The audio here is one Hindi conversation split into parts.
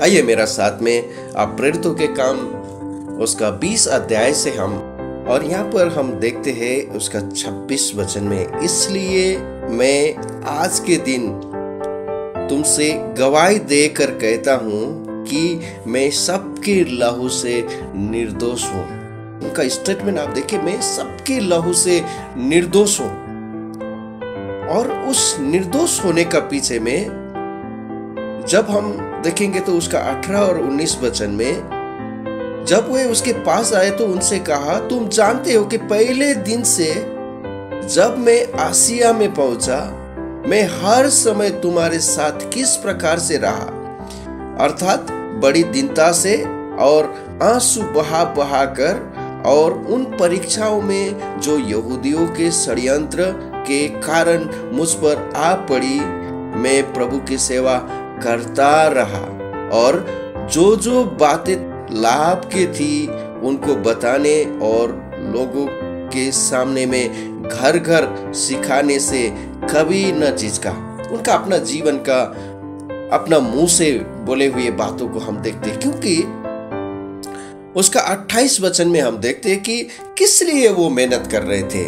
आइए मेरा साथ में आप प्रेरितों के काम उसका 20 अध्याय से हम, और यहाँ पर हम देखते हैं उसका 26 वचन में, इसलिए मैं आज के दिन तुमसे गवाही देकर कहता हूँ कि मैं सबके लहू से निर्दोष हूँ। उनका स्टेटमेंट आप देखिए, मैं सबके लहू से निर्दोष हूँ। और उस निर्दोष होने का पीछे में जब हम देखेंगे तो उसका 18 और 19 वचन में, जब वे उसके पास आए तो उनसे कहा, तुम जानते हो कि पहले दिन से जब मैं आसिया में पहुंचा, मैं हर समय तुम्हारे साथ किस प्रकार से रहा, अर्थात बड़ी दीनता से और आंसू बहा बहा कर, और उन परीक्षाओं में जो यहूदियों के षड्यंत्र के कारण मुझ पर आ पड़ी, मैं प्रभु की सेवा करता रहा और जो जो बातें लाभ की थी उनको बताने और लोगों के सामने में घर घर सिखाने से कभी न झिझका। उनका अपना जीवन का अपना मुंह से बोले हुए बातों को हम देखते हैं, क्योंकि उसका 28 वचन में हम देखते हैं कि किस लिए वो मेहनत कर रहे थे।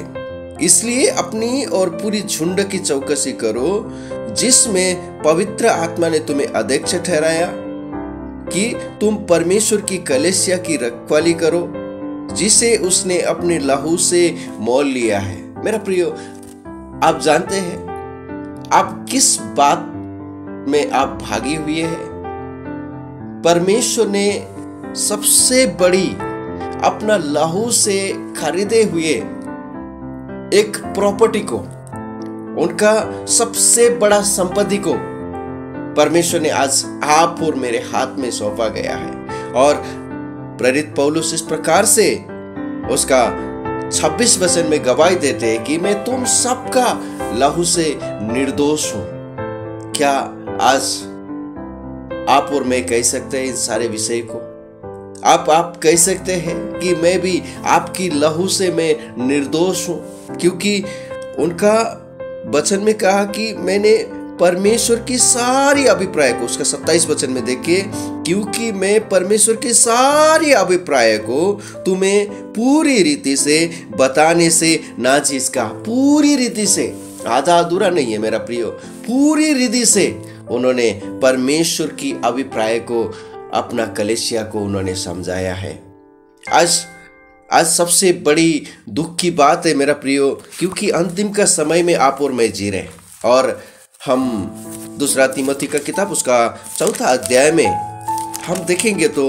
इसलिए अपनी और पूरी झुंड की चौकसी करो जिसमें पवित्र आत्मा ने तुम्हें अध्यक्ष ठहराया कि तुम परमेश्वर की कलीसिया की रखवाली करो, जिसे उसने अपने लहू से मोल लिया है। मेरा प्रियो, आप जानते हैं आप किस बात में आप भागी हुए हैं? परमेश्वर ने सबसे बड़ी अपना लहू से खरीदे हुए एक प्रॉपर्टी को, उनका सबसे बड़ा संपत्ति को परमेश्वर ने आज आप और मेरे हाथ में सौंपा गया है। और प्रेरित पौलुस इस प्रकार से उसका 26 वचन में गवाही देते हैं कि मैं तुम सबका लहू से निर्दोष हूं। क्या आज आप और मैं कह सकते हैं इन सारे विषय को? आप कह सकते हैं कि मैं भी आपकी लहू से मैं निर्दोष हूं, क्योंकि उनका वचन में कहा कि मैंने परमेश्वर की सारी अभिप्राय को, उसका 27 वचन में देखिए, क्योंकि मैं परमेश्वर की सारी अभिप्राय को तुम्हें पूरी रीति से बताने से ना झिझका। पूरी रीति से, आधा अधूरा नहीं है मेरा प्रियो, पूरी रीति से उन्होंने परमेश्वर की अभिप्राय को, अपना कलीसिया को उन्होंने समझाया है। आज सबसे बड़ी दुख की बात है मेरा प्रियो, क्योंकि अंतिम का समय में आप और मैं जी रहे हैं। और हम दूसरा तीमुथी का किताब उसका 4 अध्याय में हम देखेंगे तो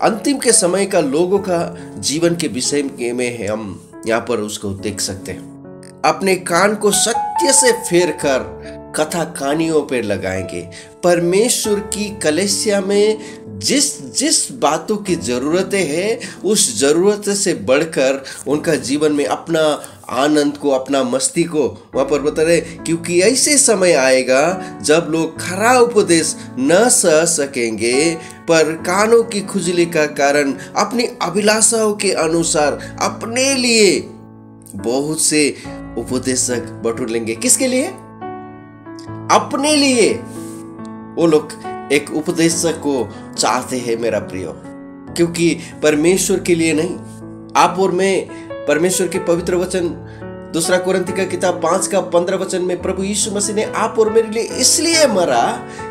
अंतिम के समय का लोगों का जीवन के विषय में हम यहाँ पर उसको देख सकते हैं। अपने कान को सत्य से फेर कर कथा कहानियों पर लगाएंगे। परमेश्वर की कलीसिया में जिस बातों की जरूरतें हैं, उस जरूरत से बढ़कर उनका जीवन में अपना आनंद को, अपना मस्ती को वहां पर बता रहे, क्योंकि ऐसे समय आएगा जब लोग खरा उपदेश न सह सकेंगे, पर कानों की खुजली का कारण अपनी अभिलाषाओं के अनुसार अपने लिए बहुत से उपदेशक बटोर लेंगे। किसके लिए? अपने लिए वो लोग एक उपदेशक को चाहते हैं मेरा प्रियो, क्योंकि परमेश्वर के लिए नहीं। आप और मैं परमेश्वर के पवित्र वचन, दूसरा कोरिन्थी का किताब 5 का 15 वचन में प्रभु यीशु मसीह ने आप और मेरे लिए इसलिए मरा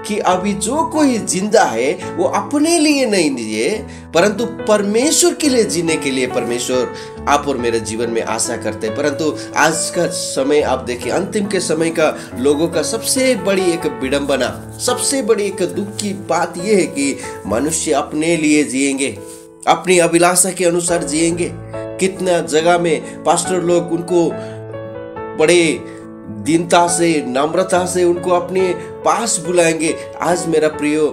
कि अभी जो कोई जिंदा है वो अपने लिए नहीं जिए, परंतु परमेश्वर के लिए जीने के लिए परमेश्वर आप और मेरे जीवन में आशा करते हैं। परंतु आज का समय आप देखिए, अंतिम के समय का लोगों का सबसे बड़ी एक विडंबना, सबसे बड़ी एक दुख की बात यह है कि मनुष्य अपने लिए जिएंगे, अपनी अभिलाषा के अनुसार जिएंगे। कितना जगह में पास्टर लोग उनको बड़े दीनता से, नम्रता से उनको अपने पास बुलाएंगे। आज मेरा प्रियो,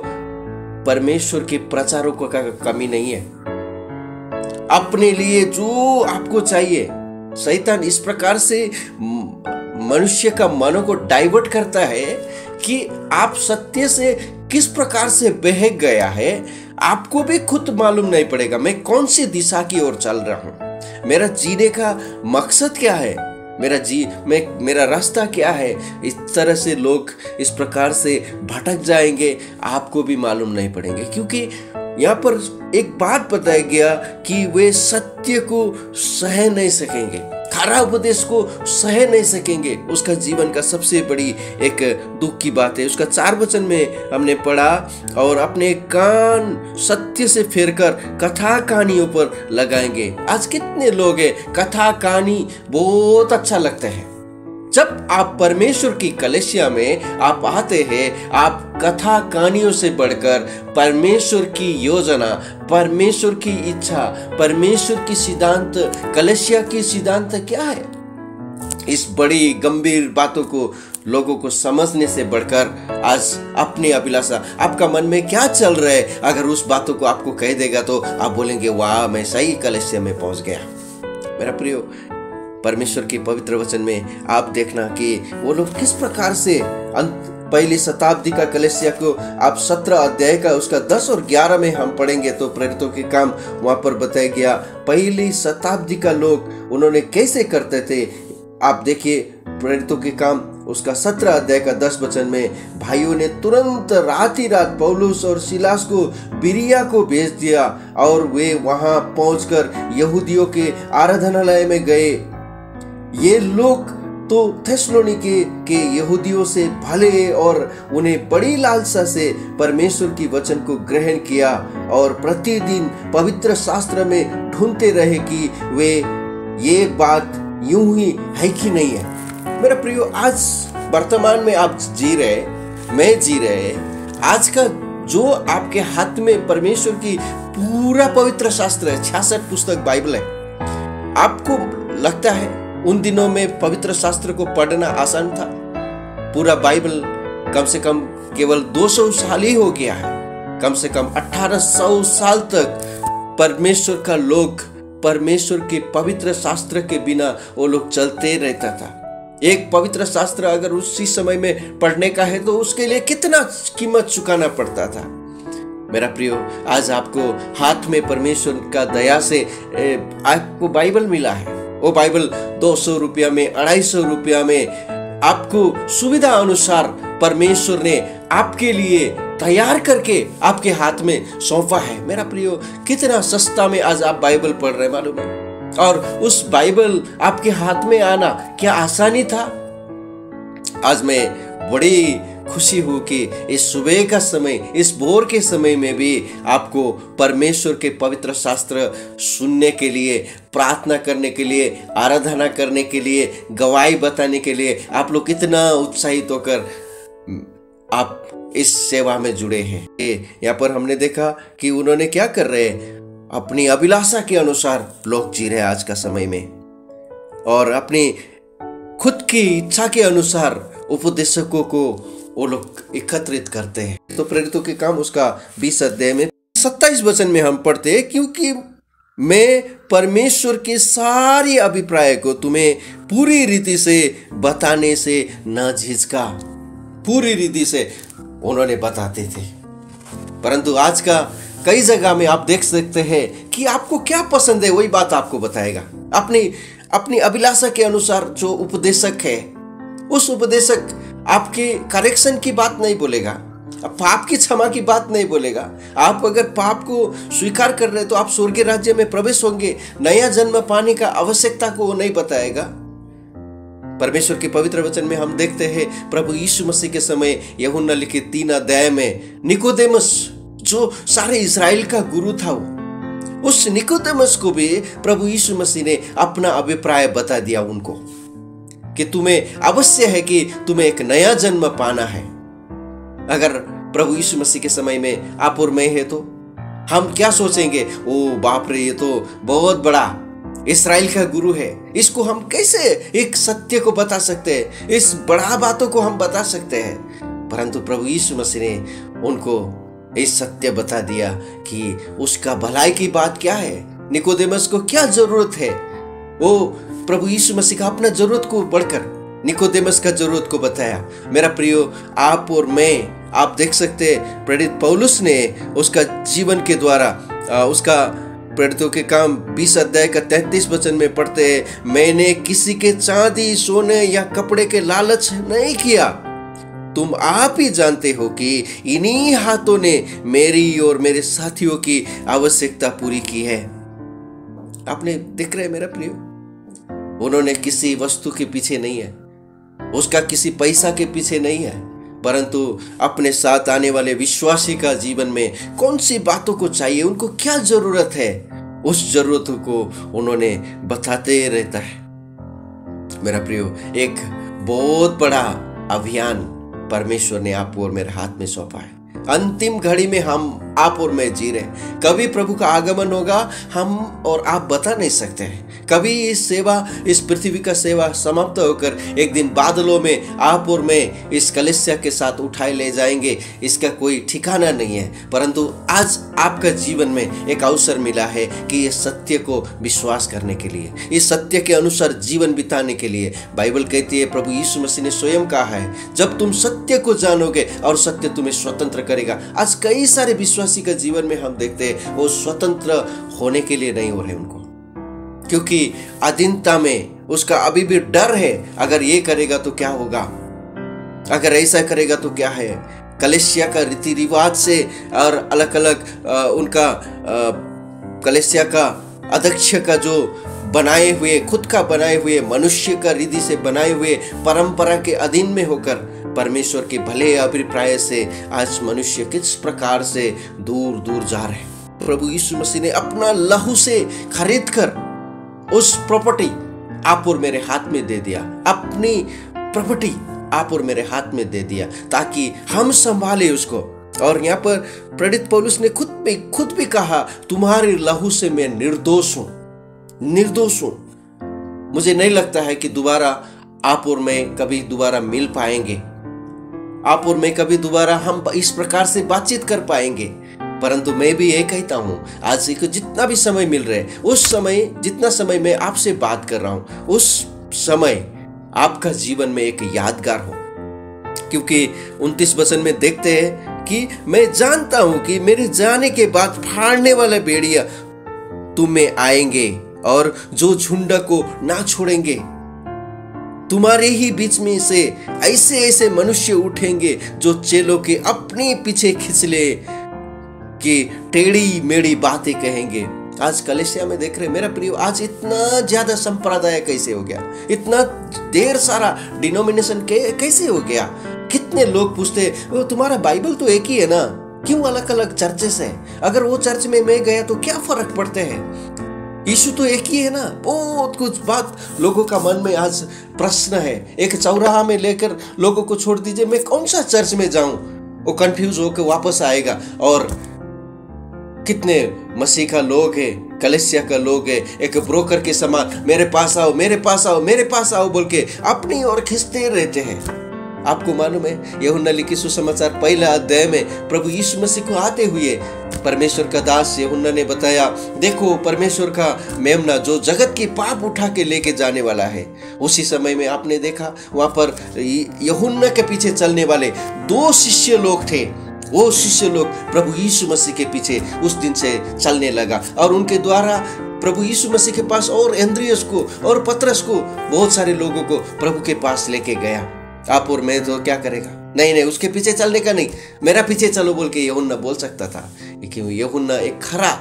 परमेश्वर के प्रचारकों का कमी नहीं है। अपने लिए जो आपको चाहिए, शैतान इस प्रकार से मनुष्य का मनों को डाइवर्ट करता है कि आप सत्य से किस प्रकार से बहक गया है, आपको भी खुद मालूम नहीं पड़ेगा मैं कौन सी दिशा की ओर चल रहा हूं, मेरा जीने का मकसद क्या है। मेरा रास्ता क्या है। इस तरह से लोग इस प्रकार से भटक जाएंगे, आपको भी मालूम नहीं पड़ेंगे, क्योंकि यहाँ पर एक बात बताया गया कि वे सत्य को सह नहीं सकेंगे, खरा उपदेश को सह नहीं सकेंगे। उसका जीवन का सबसे बड़ी एक दुख की बात है। उसका 4 वचन में हमने पढ़ा, और अपने कान सत्य से फेरकर कथा कहानियों पर लगाएंगे। आज कितने लोग हैं, कथा कहानी बहुत अच्छा लगता है। जब आप परमेश्वर की कलीसिया में आप आते हैं, आप कथा कहानियों से बढ़कर परमेश्वर की योजना, परमेश्वर की इच्छा, परमेश्वर की सिद्धांत, कलीसिया की सिद्धांत क्या है, इस बड़ी गंभीर बातों को लोगों को समझने से बढ़कर आज अपनी अभिलाषा, आपका मन में क्या चल रहा है, अगर उस बातों को आपको कह देगा तो आप बोलेंगे वाह, मैं सही कलीसिया में पहुंच गया। मेरा प्रियो, परमेश्वर के पवित्र वचन में आप देखना कि वो लोग किस प्रकार से पहली शताब्दी का कलीसिया को आप 17 अध्याय का उसका 10 और 11 में हम पढ़ेंगे तो प्रेरितों के काम वहां पर बताया गया। पहली शताब्दी का लोग उन्होंने कैसे करते थे, आप देखिए प्रेरितों के काम उसका 17 अध्याय का 10 वचन में, भाइयों ने तुरंत रात ही रात पौलुस और सिलास को बिरिया को भेज दिया, और वे वहां पहुंचकर यहूदियों के आराधनालय में गए। ये लोग तो थेसलोनिके के यहूदियों से भले और उन्हें बड़ी लालसा से परमेश्वर की वचन को ग्रहण किया, और प्रतिदिन पवित्र शास्त्र में ढूंढते रहे कि वे ये बात यूं ही है कि नहीं है। मेरा प्रियो, आज वर्तमान में आप जी रहे, मैं जी रहे, आज का जो आपके हाथ में परमेश्वर की पूरा पवित्र शास्त्र है, 66 पुस्तक बाइबल है। आपको लगता है उन दिनों में पवित्र शास्त्र को पढ़ना आसान था? पूरा बाइबल कम से कम केवल 200 साल ही हो गया है। कम से कम 1800 साल तक परमेश्वर का लोग परमेश्वर के पवित्र शास्त्र के बिना वो लोग चलते रहता था। एक पवित्र शास्त्र अगर उसी समय में पढ़ने का है तो उसके लिए कितना कीमत चुकाना पड़ता था। मेरा प्रियो, आज आपको हाथ में परमेश्वर का दया से आपको बाइबल मिला है। वो बाइबल 200 रुपया में, 250 रुपया में आपको सुविधा अनुसार परमेश्वर ने आपके लिए तैयार करके आपके हाथ में सौंपा है। मेरा प्रियो, कितना सस्ता में आज आप बाइबल पढ़ रहे मालूम है, और उस बाइबल आपके हाथ में आना क्या आसानी था? आज मैं बड़ी खुशी हूं कि इस सुबह का समय, इस भोर के समय में भी आपको परमेश्वर के पवित्र शास्त्र सुनने के लिए, प्रार्थना करने के लिए, आराधना करने के लिए, गवाही बताने के लिए आप लोग कितना उत्साहित होकर आप इस सेवा में जुड़े हैं। यहाँ पर हमने देखा कि उन्होंने क्या कर रहे हैं, अपनी अभिलाषा के अनुसार लोग जी रहे आज का समय में, और अपनी खुद की इच्छा के अनुसार उपदेशकों को वो लोग एकत्रित करते हैं। तो प्रेरितों के काम उसका 20 अध्याय में 27 वचन में हम पढ़ते हैं, क्योंकि मैं परमेश्वर के सारी अभिप्राय को तुम्हें पूरी रीति से बताने से न झिझका। पूरी रीति से उन्होंने बताते थे, परंतु आज का कई जगह में आप देख सकते हैं कि आपको क्या पसंद है वही बात आपको बताएगा। अपनी अभिलाषा के अनुसार जो उपदेशक है, उस उपदेशक आपके करेक्शन की बात नहीं बोलेगा, पाप की क्षमा की बात नहीं बोलेगा। आप अगर पाप को स्वीकार कर रहे तो आप स्वर्गीय राज्य में प्रवेश होंगे, नया जन्म पाने का आवश्यकता को वो नहीं बताएगा। परमेश्वर के पवित्र वचन में हम देखते हैं प्रभु यीशु मसीह के समय यूहन्ना लिखित 3 अध्याय में निकोदेमस जो सारे इस्राएल का गुरु था, उस निकोदेमस को भी प्रभु यीशु मसीह ने अपना अभिप्राय बता दिया उनको कि तुम्हें अवश्य है कि तुम्हें एक नया जन्म पाना है। अगर प्रभु यीशु मसीह के समय में आप और मैं है तो हम क्या सोचेंगे, ओ बाप रे, ये तो बहुत बड़ा इस्राएल का गुरु है, इसको हम कैसे एक सत्य को बता सकते हैं, इस बड़ा बातों को हम बता सकते हैं। परंतु प्रभु यीशु मसीह ने उनको इस सत्य बता दिया कि उसका भलाई की बात क्या है, निकोदेमस को क्या जरूरत है। वो प्रभु यीशु मसीह का अपना जरूरत को बढ़कर निकोदेमस का जरूरत को बताया। मेरा प्रियो, आप और मैं, आप देख सकते हैं प्रेरित पौलुस ने उसका जीवन के द्वारा, उसका प्रेरितों के काम 20 अध्याय का 33 वचन में पढ़ते हैं, मैंने किसी के चांदी सोने या कपड़े के लालच नहीं किया। तुम आप ही जानते हो कि इन्हीं हाथों ने मेरी और मेरे साथियों की आवश्यकता पूरी की है। आपने देख रहे मेरा प्रिय, उन्होंने किसी वस्तु के पीछे नहीं है, उसका किसी पैसा के पीछे नहीं है, परंतु अपने साथ आने वाले विश्वासी का जीवन में कौन सी बातों को चाहिए, उनको क्या जरूरत है, उस जरूरतों को उन्होंने बताते रहता है। मेरा प्रियो, एक बहुत बड़ा अभियान परमेश्वर ने आप और मेरे हाथ में सौंपा है। अंतिम घड़ी में हम आप और मैं जी रहे, कभी प्रभु का आगमन होगा हम और आप बता नहीं सकते हैं। कभी इस पृथ्वी का सेवा समाप्त होकर एक दिन बादलों में आप और मैं इस कलीसिया के साथ उठाए ले जाएंगे, इसका कोई ठिकाना नहीं है। परंतु आज आपका जीवन में एक अवसर मिला है कि ये सत्य को विश्वास करने के लिए, इस सत्य के अनुसार जीवन बिताने के लिए। बाइबल कहती है, प्रभु यीशु मसीह ने स्वयं कहा है, जब तुम सत्य को जानोगे और सत्य तुम्हें स्वतंत्र करेगा। आज कई सारे विश्वासी का जीवन में हम देखते हैं वो स्वतंत्र होने के लिए नहीं हो रहे उनको, क्योंकि अधीनता में उसका अभी भी डर है। अगर ये करेगा तो क्या होगा, अगर ऐसा करेगा तो क्या है। कलीसिया का रीति रिवाज से और अलग अलग उनका कलीसिया का अध्यक्ष का जो बनाए हुए, खुद का बनाए हुए, मनुष्य का रीति से बनाए हुए परंपरा के अधीन में होकर परमेश्वर के भले अभिप्राय से आज मनुष्य किस प्रकार से दूर दूर जा रहे हैं। प्रभु यीशु मसीह ने अपना लहू से खरीद कर उस प्रॉपर्टी आप और मेरे हाथ में दे दिया, अपनी प्रॉपर्टी आप और मेरे हाथ में दे दिया ताकि हम संभाले उसको। और यहाँ पर प्रेरित पौलुस ने खुद भी कहा, तुम्हारे लहू से मैं निर्दोष हूं, निर्दोष हूं। मुझे नहीं लगता है कि दोबारा आप और मैं कभी दोबारा मिल पाएंगे, आप और मैं कभी दोबारा हम इस प्रकार से बातचीत कर पाएंगे। परंतु मैं भी ये कहता हूं, आज को जितना भी समय मिल रहा है, उस समय जितना समय मैं आपसे बात कर रहा हूं, उस समय आपका जीवन में एक यादगार हो। क्योंकि 29 वचन में देखते हैं कि मैं जानता हूं कि मेरे जाने के बाद फाड़ने वाले भेड़िया तुम में आएंगे और जो झुंड को ना छोड़ेंगे। तुम्हारे ही बीच में से ऐसे ऐसे मनुष्य उठेंगे जो चेलों के अपने पीछे खींच ले कि टेढ़ी मेढ़ी बातें कहेंगे। आज कलीसिया में देख रहे मेरा प्रिय, आज इतना ज्यादा संप्रदाय कैसे हो गया, इतना ढेर सारा डिनोमिनेशन कैसे हो गया। कितने लोग पूछते, वो तुम्हारा बाइबल तो एक ही है ना, क्यों अलग अलग चर्चेस है? अगर वो चर्च में मैं गया तो क्या फर्क पड़ते हैं? यीशु तो एक ही है ना। बहुत कुछ बात लोगों का मन में आज प्रश्न है। एक चौराहा में लेकर लोगों को छोड़ दीजिए, मैं कौन सा चर्च में जाऊं, वो कंफ्यूज होकर वापस आएगा। और कितने मसीह का लोग है, कलीसिया का लोग है, एक ब्रोकर के समान मेरे पास आओ, मेरे पास आओ, मेरे पास आओ बोल के अपनी ओर खींचते रहते हैं। आपको मालूम है, यूहन्ना लिखित सुसमाचार 1 अध्याय में प्रभु यीशु मसीह को आते हुए परमेश्वर का दास यूहन्ना ने बताया, देखो परमेश्वर का मेमना जो जगत की पाप उठा के लेके जाने वाला है। उसी समय में आपने देखा वहां पर यूहन्ना के पीछे चलने वाले 2 शिष्य लोग थे। वो शिष्य लोग प्रभु यीशु मसीह के पीछे उस दिन से चलने लगा और उनके द्वारा प्रभु यीशु मसीह के पास और एंद्रियस को और पतरस को, बहुत सारे लोगों को प्रभु के पास लेके गया। आप और मैं तो क्या करेगा, नहीं उसके पीछे चलने का नहीं, मेरा पीछे चलो बोल के यूहन्ना बोल सकता था। लेकिन यूहन्ना एक खरा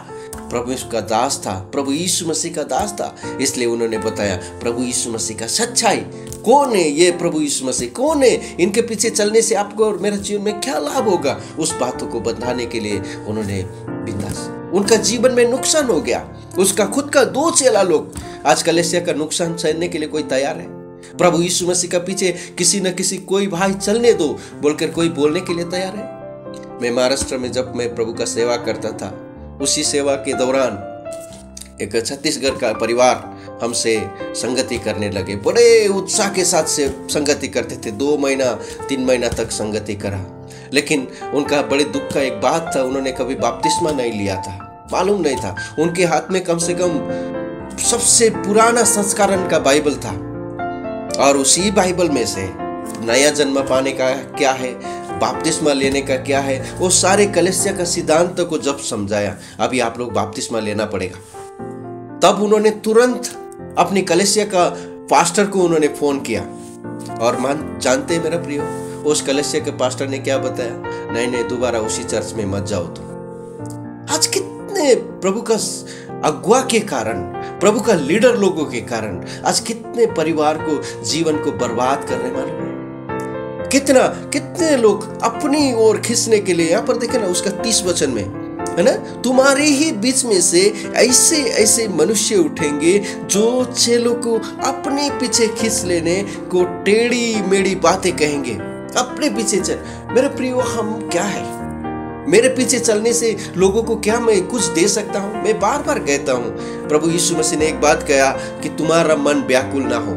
प्रभु का दास था, प्रभु यीशु मसीह का दास था, इसलिए उन्होंने बताया प्रभु यीशु मसीह का सच्चाई कौन है, ये प्रभु यीशु मसीह कौन है, इनके पीछे चलने से आपको और मेरे जीवन में क्या लाभ होगा। उस बातों को बताने के लिए उन्होंने बिंदास, उनका जीवन में नुकसान हो गया, उसका खुद का 2 चेला लोग। आज कलीसिया का नुकसान सहने के लिए कोई तैयार है? प्रभु यीशु मसीह का पीछे किसी न किसी कोई भाई चलने दो बोलकर कोई बोलने के लिए तैयार है? मैं महाराष्ट्र में जब मैं प्रभु का सेवा करता था, उसी सेवा के दौरान एक छत्तीसगढ़ का परिवार हमसे संगति करने लगे। बड़े उत्साह के साथ से संगति करते थे, 2 महीना 3 महीना तक संगति करा। लेकिन उनका बड़े दुख का एक बात था, उन्होंने कभी बपतिस्मा नहीं लिया था, मालूम नहीं था। उनके हाथ में कम से कम सबसे पुराना संस्करण का बाइबल था और उसी बाइबल में से नया जन्म पाने का क्या है, बपतिस्मा लेने का क्या है, वो सारे कलीसिया का सिद्धांत को जब समझाया, अभी आप लोग बपतिस्मा लेना पड़ेगा, तब उन्होंने तुरंत अपनी कलीसिया का पास्टर को उन्होंने फोन किया। और जानते हैं मेरा प्रियो, उस कलीसिया के पास्टर ने क्या बताया, नहीं नहीं दोबारा उसी चर्च में मत जाओ तुम। आज कितने प्रभु का अगुवा के कारण, प्रभु का लीडर लोगों के कारण आज कितने परिवार को, जीवन को बर्बाद करने वाले हैं। कितने लोग अपनी ओर खींचने के लिए, यहाँ पर देखे ना उसका 30 वचन में है ना, तुम्हारे ही बीच में से ऐसे ऐसे मनुष्य उठेंगे जो चेलों को अपने पीछे खींच लेने को टेढ़ी मेढ़ी बातें कहेंगे। अपने पीछे चल, मेरे प्रियो हम क्या है, मेरे पीछे चलने से लोगों को क्या मैं कुछ दे सकता हूं? मैं बार बार कहता हूं, प्रभु यीशु मसीह ने एक बात कहा कि तुम्हारा मन व्याकुल ना हो।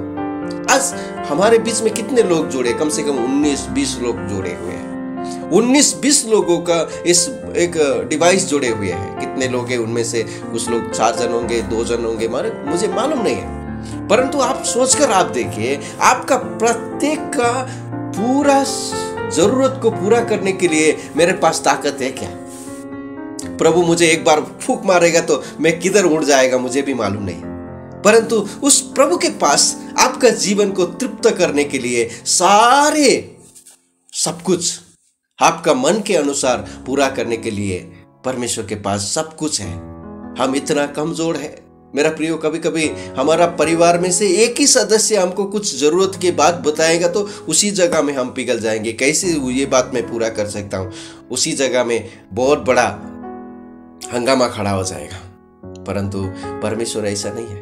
आज हमारे बीच में कितने लोग जुड़े, कम से कम 19-20 लोग जुड़े हुए हैं। 19-20 लोगों का इस एक डिवाइस जुड़े हुए हैं। कितने लोग हैं उनमें से, कुछ लोग 4 जन होंगे, 2 जन होंगे, मुझे मालूम नहीं है, परंतु आप सोचकर आप देखिए, आपका प्रत्येक का पूरा जरूरत को पूरा करने के लिए मेरे पास ताकत है क्या? प्रभु मुझे एक बार फूंक मारेगा तो मैं किधर उड़ जाएगा मुझे भी मालूम नहीं, परंतु उस प्रभु के पास आपका जीवन को तृप्त करने के लिए सारे सब कुछ आपका मन के अनुसार पूरा करने के लिए परमेश्वर के पास सब कुछ है। हम इतना कमजोर है मेरा प्रियो, कभी कभी हमारा परिवार में से एक ही सदस्य हमको कुछ जरूरत की बात बताएगा तो उसी जगह में हम पिघल जाएंगे, कैसे ये बात मैं पूरा कर सकता हूँ, उसी जगह में बहुत बड़ा हंगामा खड़ा हो जाएगा। परंतु परमेश्वर ऐसा नहीं है।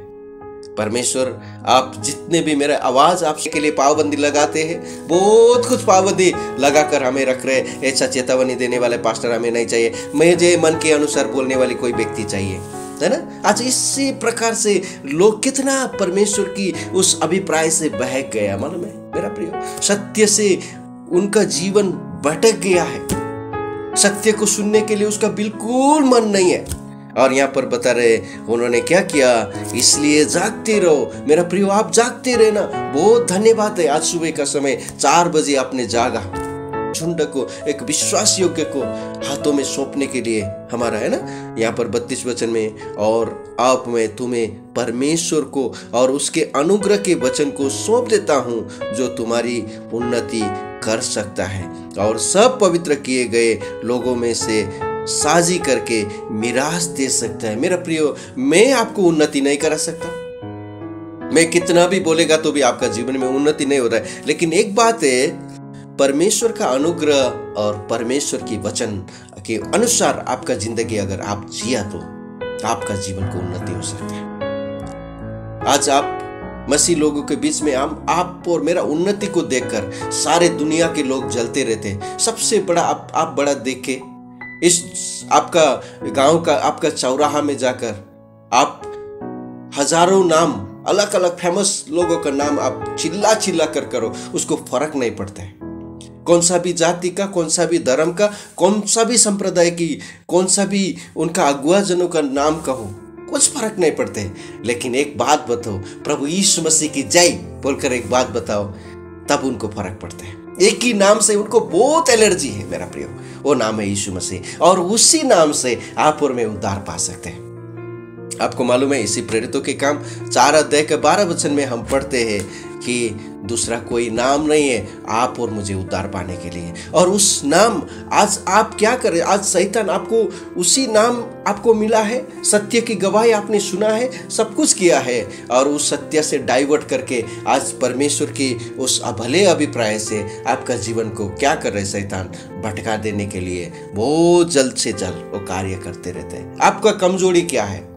परमेश्वर, आप जितने भी मेरे आवाज आपके लिए पाबंदी लगाते हैं, बहुत कुछ पाबंदी लगाकर हमें रख रहे, ऐसा चेतावनी देने वाले पास्टर हमें नहीं चाहिए, मुझे मन के अनुसार बोलने वाली कोई व्यक्ति चाहिए, है ना। आज इसी प्रकार से लोग कितना परमेश्वर की उस अभिप्राय से बहक गया, मालूम है मेरा प्रियो, सत्य से उनका जीवन भटक गया है, सत्य को सुनने के लिए उसका बिल्कुल मन नहीं है। और यहाँ पर बता रहे उन्होंने क्या किया, इसलिए जागते रहो मेरा प्रियो, आप जागते रहना। बहुत धन्यवाद है, आज सुबह का समय 4 बजे आपने जागा, झुंड को, एक विश्वास योग्य को हाथों में सौंपने के लिए हमारा, है ना। यहाँ पर 32 वचन में, और आप मैं तुम्हें परमेश्वर को और उसके अनुग्रह के वचन को सौंप देता हूँ जो तुम्हारी उन्नति कर सकता है और सब पवित्र किए गए लोगों में से साझी करके मिरास दे सकता है। मेरा प्रियो, मैं आपको उन्नति नहीं करा सकता, मैं कितना भी बोलेगा तो भी आपका जीवन में उन्नति नहीं हो रहा है, लेकिन एक बात है, परमेश्वर का अनुग्रह और परमेश्वर की वचन के अनुसार आपका जिंदगी अगर आप जिया तो आपका जीवन को उन्नति हो सकता है। आज आप मसीह लोगों के बीच में आप और मेरा उन्नति को देखकर सारे दुनिया के लोग जलते रहते। सबसे बड़ा आप बड़ा देखे, इस आपका गांव का, आपका चौराहा में जाकर आप हजारों नाम, अलग अलग फेमस लोगों का नाम आप चिल्ला चिल्ला कर करो, उसको फर्क नहीं पड़ता है। कौन सा भी जाति का, कौन सा भी धर्म का, कौन सा भी संप्रदाय की, कौन सा भी उनका अगुआ जनों का नाम कहो, कुछ फर्क नहीं पड़ते। लेकिन एक बात बताओ, प्रभु यीशु मसीह की जय बोलकर एक बात बताओ, तब उनको फर्क पड़ता है। एक ही नाम से उनको बहुत एलर्जी है मेरा प्रियो, वो नाम है यीशु मसीह, और उसी नाम से आप और मैं उद्धार पा सकते हैं। आपको मालूम है, इसी प्रेरितों के काम 4 अध्याय के 12 वचन में हम पढ़ते हैं कि दूसरा कोई नाम नहीं है आप और मुझे उद्धार पाने के लिए। और उस नाम, आज आप क्या करें, आज शैतान आपको उसी नाम आपको मिला है, सत्य की गवाही आपने सुना है, सब कुछ किया है, और उस सत्य से डाइवर्ट करके आज परमेश्वर की उस भले अभिप्राय से आपका जीवन को क्या कर रहे शैतान, भटका देने के लिए बहुत जल्द से जल्द वो कार्य करते रहते हैं। आपका कमजोरी क्या है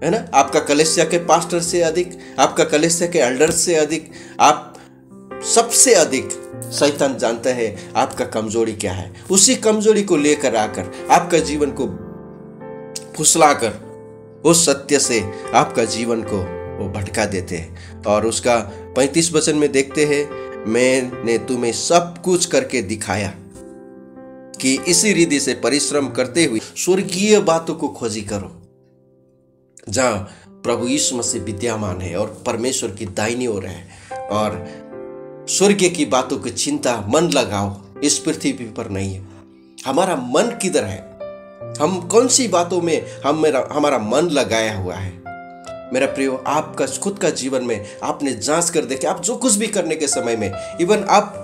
ना, आपका कलीसिया के पास्टर से अधिक, आपका कलीसिया के एल्डर से अधिक, आप सबसे अधिक शैतान जानता है आपका कमजोरी क्या है। उसी कमजोरी को लेकर आकर आपका जीवन को फुसलाकर उस सत्य से आपका जीवन को वो भटका देते हैं। और उसका 35 वचन में देखते हैं, मैंने तुम्हें सब कुछ करके दिखाया कि इसी रीति से परिश्रम करते हुए स्वर्गीय बातों को खोजी करो, जहां प्रभु यीशु मसीह विद्यमान है और परमेश्वर की दाहिनी ओर है, और स्वर्ग की बातों की चिंता मन लगाओ, इस पृथ्वी पर नहीं है। हमारा मन किधर है? हम कौन सी बातों में हमारा मन लगाया हुआ है? मेरा प्रियो, आपका खुद का जीवन में आपने जांच कर देखे, आप जो कुछ भी करने के समय में, इवन आप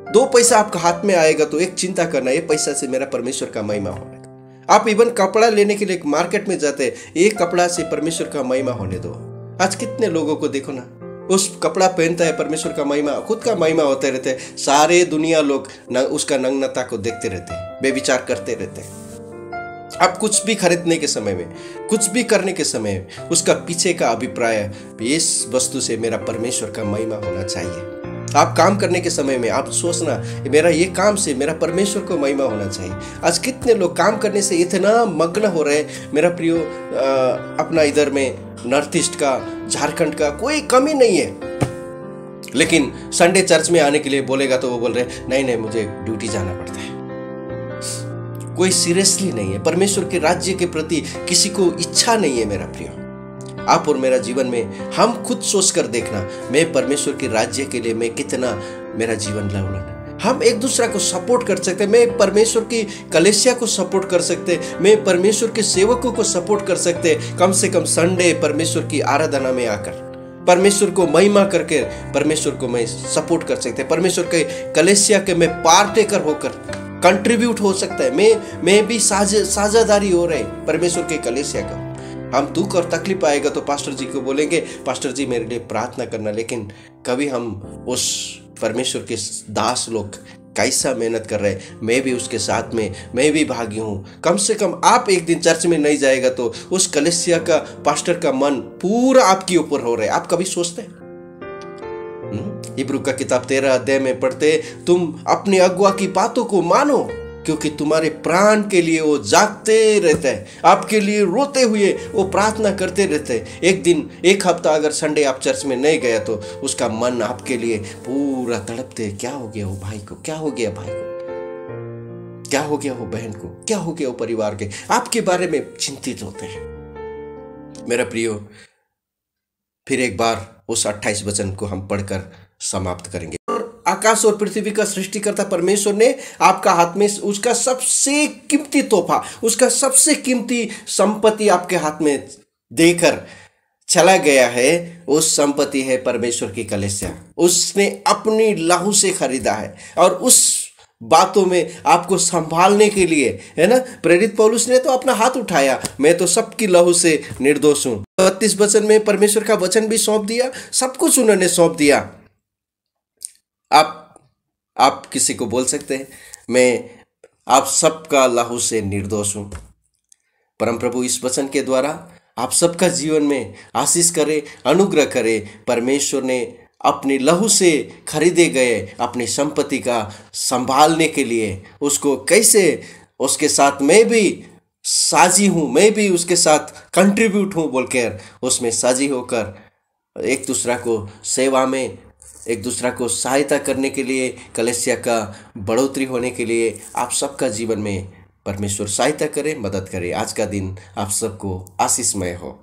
2 पैसा आपका हाथ में आएगा तो एक चिंता करना, ये पैसा से मेरा परमेश्वर का महिमा होगा। आप इवन कपड़ा लेने के लिए मार्केट में जाते, एक कपड़ा से परमेश्वर का महिमा होने दो। आज कितने लोगों को देखो ना, उस कपड़ा पहनता है, परमेश्वर का महिमा, खुद का महिमा होते रहते, सारे दुनिया लोग उसका नग्नता को देखते रहते, बेविचार करते रहते। आप कुछ भी खरीदने के समय में, कुछ भी करने के समय में, उसका पीछे का अभिप्राय, इस वस्तु से मेरा परमेश्वर का महिमा होना चाहिए। आप काम करने के समय में आप सोचना, मेरा ये काम से मेरा परमेश्वर को महिमा होना चाहिए। आज कितने लोग काम करने से इतना मग्न हो रहे, मेरा प्रियो, अपना इधर में नॉर्थ ईस्ट का, झारखंड का कोई कमी नहीं है, लेकिन संडे चर्च में आने के लिए बोलेगा तो वो बोल रहे नहीं मुझे ड्यूटी जाना पड़ता है। कोई सीरियसली नहीं है, परमेश्वर के राज्य के प्रति किसी को इच्छा नहीं है। मेरा प्रिय, आप और मेरा जीवन में हम खुद सोच कर देखना, मैं परमेश्वर के राज्य के लिए मैं कितना मेरा जीवन लौटा। हम एक दूसरा को सपोर्ट कर सकते, मैं परमेश्वर की कलीसिया को सपोर्ट कर सकते, मैं परमेश्वर के सेवकों को सपोर्ट कर सकते। कम से कम संडे परमेश्वर की आराधना में आकर परमेश्वर को महिमा करके परमेश्वर को मैं सपोर्ट कर सकते, परमेश्वर के कलीसिया के मैं पार्टेकर होकर कंट्रीब्यूट हो सकता है। मैं भी साझेदारी हो रहे परमेश्वर के कलीसिया का। हम दुख और तकलीफ आएगा तो पास्टर जी को बोलेंगे, पास्टर जी मेरे लिए प्रार्थना करना, लेकिन कभी हम उस परमेश्वर के दास लोग कैसा मेहनत कर रहे, मैं भी उसके साथ में, मैं भी भागी हूँ। कम से कम आप एक दिन चर्च में नहीं जाएगा तो उस कलीसिया का पास्टर का मन पूरा आपके ऊपर हो रहा है। आप कभी सोचते हैं? इब्रू का किताब 13 अध्याय में पढ़ते, तुम अपने अगुआ की बातों को मानो, क्योंकि तुम्हारे प्राण के लिए वो जागते रहते हैं, आपके लिए रोते हुए वो प्रार्थना करते रहते हैं। एक दिन, एक हफ्ता अगर संडे आप चर्च में नहीं गया तो उसका मन आपके लिए पूरा तड़पते, क्या हो गया वो भाई को, क्या हो गया भाई को, क्या हो गया वो बहन को, क्या हो गया वो परिवार के, आपके बारे में चिंतित होते हैं। मेरा प्रियो, फिर एक बार उस 28 वचन को हम पढ़कर समाप्त करेंगे। और आकाश और पृथ्वी का सृष्टिकर्ता परमेश्वर ने आपका हाथ में उसका सबसे कीमती तोहफा, उसका सबसे कीमती संपत्ति आपके हाथ में देकर चला गया है। उस संपत्ति है परमेश्वर की कलीसिया। उसने अपनी लहू से खरीदा है और उस बातों में आपको संभालने के लिए, है ना, प्रेरित पौलुस ने तो अपना हाथ उठाया, मैं तो सबकी लहू से निर्दोष हूं। 32 वचन में परमेश्वर का वचन भी सौंप दिया, सब कुछ उन्होंने सौंप दिया। आप किसी को बोल सकते हैं मैं आप सबका लहू से निर्दोष हूं। परम प्रभु इस वचन के द्वारा आप सबका जीवन में आशीष करे, अनुग्रह करे। परमेश्वर ने अपनी लहू से खरीदे गए अपनी संपत्ति का संभालने के लिए उसको कैसे, उसके साथ मैं भी साझी हूँ, मैं भी उसके साथ कंट्रीब्यूट हूँ बोलकर उसमें साझी होकर एक दूसरा को सेवा में, एक दूसरा को सहायता करने के लिए, कलीसिया का बढ़ोतरी होने के लिए आप सबका जीवन में परमेश्वर सहायता करे, मदद करे। आज का दिन आप सबको आशीषमय हो।